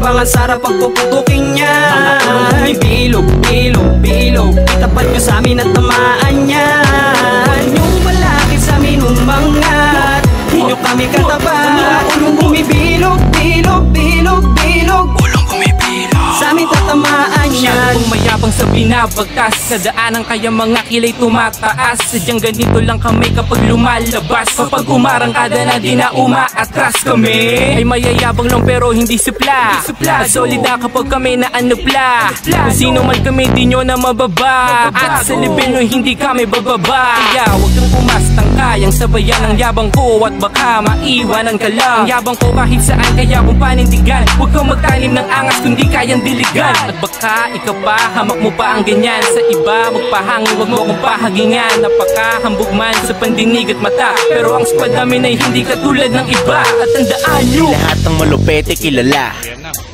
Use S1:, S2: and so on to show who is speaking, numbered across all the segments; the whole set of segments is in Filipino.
S1: mayabang ang sarap pagpuputukin niya. Mga bilog, bilog, bilog, itapat nyo sa amin at tamaan yan. Yung malaki sa amin umangat, di nyo kami katapat. Ulong bumibilog, bilog, bilog, bilog, ulong bumibilog, sa amin tatamaan yan.
S2: Kung mayabang sa binabagtas, sa daanan kaya mga kilay tumataas. Sadyang ganito lang kami kapag lumalabas. Kapag umarangkada na di na umaatras kami, ay mayayabang lang pero hindi supla. Solida kapag kami na anupla. Kung sino man kami di nyo na mababa. At sa level nyo hindi kami bababa. Kaya huwag kang umastang kayang sabayan ang yabang ko, at baka maiwanan ka lang. Ang yabang ko kahit saan kaya kung panindigan. Huwag kang magtanim ng angas kundi kayang diligan. At baka ikaw pa, hamak mo pa ang ganyan. Sa iba magpahangin, wag mo kong pahagingan. Napakahambog man sa pandinig at mata, pero ang squad namin ay hindi katulad ng iba. At tandaan nyo,
S3: di lahat ng malupit ay kilala,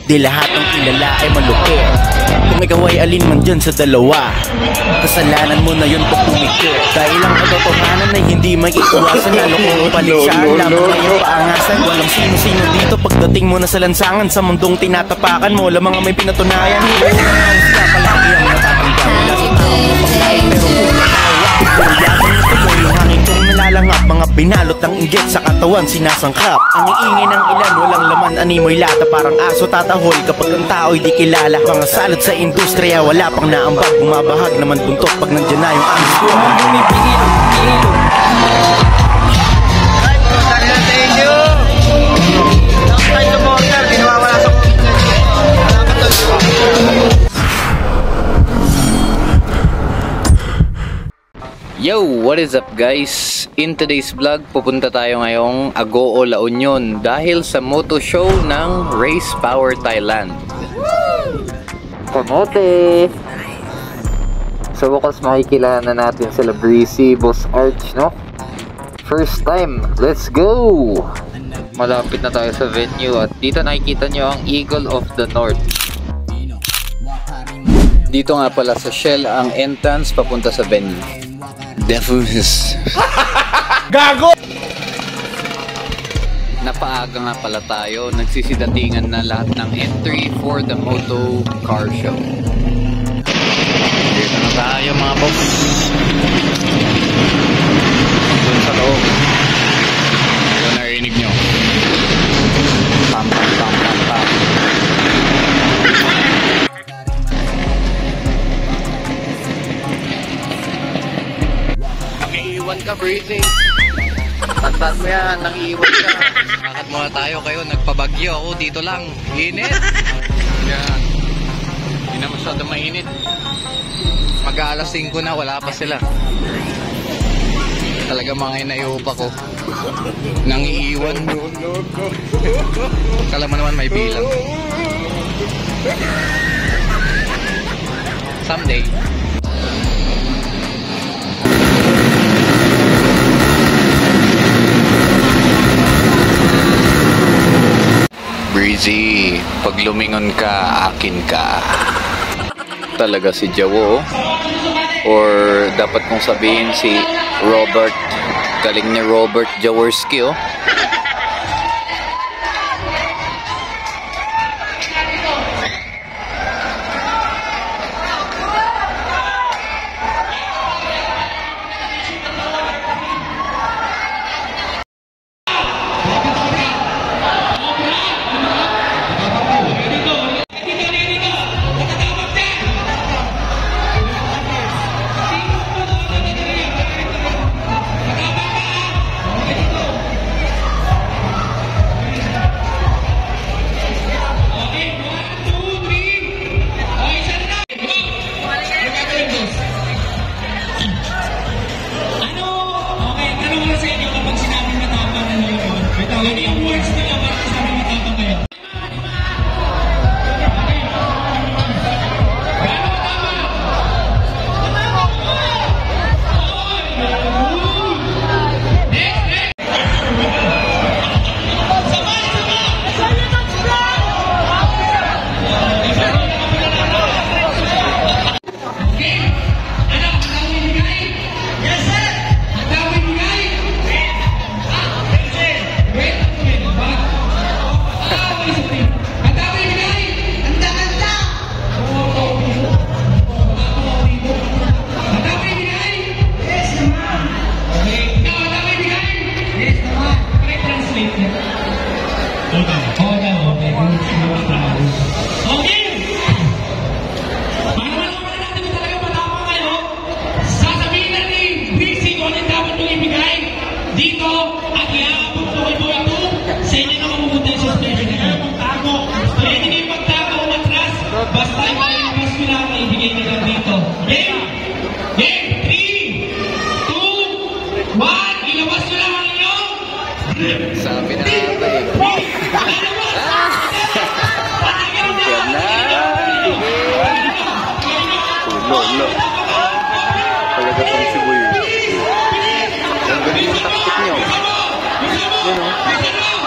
S3: di lahat ng kilala ay malupit. Kung ikaw ay alin man dyan sa dalawa, kasalanan mo na yun pag tumikit. Dahil ang katotohanan ay hindi mag-iwasan. Lalo kung paliksaan lamang ngayong paangasan. Walang sino-sino dito pagdating mo na sa lansangan. Sa mundong tinatapakan mo, lamang ang may pinatunayan. Ang ka palagi ang natatangga mula sa taong mapaglain, pero kung nakawa, pero yabang ito mo yung hangin kong nalalangap. Mga binalot ng inggit sa katawan sinasangkap. Ang iingay ng ilan, walang laman, animoy lata. Parang aso tatahol kapag ang tao'y di kilala. Mga salot sa industriya, wala pang naambag. Bumabahag naman buntot pag nandyan na yung angst ko.
S4: Yo! What is up guys? In today's vlog, pupunta tayo ngayong Agoo, La Union dahil sa moto show ng Race Power Thailand. Kamote! Sa wakas makikilala na natin sila Breezy, Boss Arch, no? First time, let's go! Malapit na tayo sa venue at dito nakikita nyo ang Eagle of the North. Dito nga pala sa Shell ang entrance papunta sa venue. Defus.
S3: Gago!
S4: Napaaga nga pala tayo, nagsisidatingan na lahat ng entry for the Moto Car Show. Dito na tayo mga boss. Doon sa loob. Ito narinig nyo. Pam pam pam pam pam. Nangiiwan ka, Breezy. Tandaan mo yan, nangiiwan ka. Lakad muna tayo kayo, nagpabagyo ako dito lang. Init. Yan. Hindi na masyado mainit. Mag-aalas 5 na, wala pa sila. Talaga mga inayupa ko. Nangiiwan. Kala mo naman may bilang. Someday. Breezy, pag lumingon ka, akin ka. Talaga si Jawo. Or dapat kong sabihin si Robert. Galing ni Robert Jaworski, oh.
S5: Ilabas nyo lang ang inyong!
S4: Sabi na ito eh.
S3: Lolo. Talaga pang siboy. Ang galing yung taktik niyo. Yan o.
S4: Amuin nyo!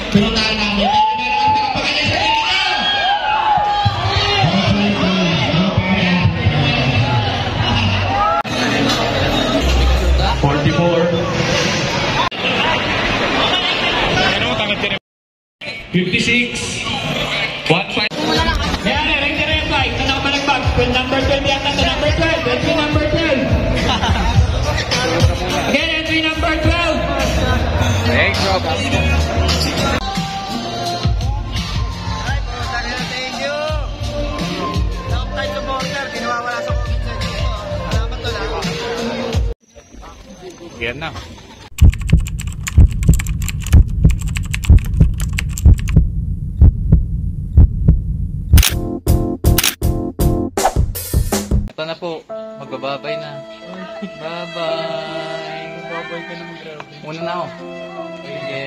S5: Pinuntahan namin. Meron ang pagpapakanya sa inyo. 56 15. Yan, right, ito na kapalagbag. Number 12 yata ito, number 12. Entry number 12. Again, entry number 12.
S4: Thanks, Rob. Yan na. Ito na po. Magbababay na. Bye-bye.
S2: Babay ka naman, grabe.
S4: Una na ako. Sige.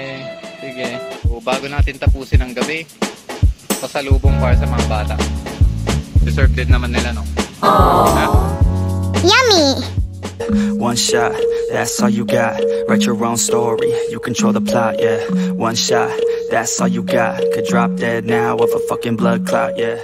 S4: Sige. So, bago natin tapusin ang gabi, pasalubong para sa mga bata. Deserve din naman nila, no?
S6: Yummy!
S1: One shot, that's all you got. Write your own story, you control the plot, yeah. One shot, that's all you got. Could drop dead now of a fucking blood clot, yeah.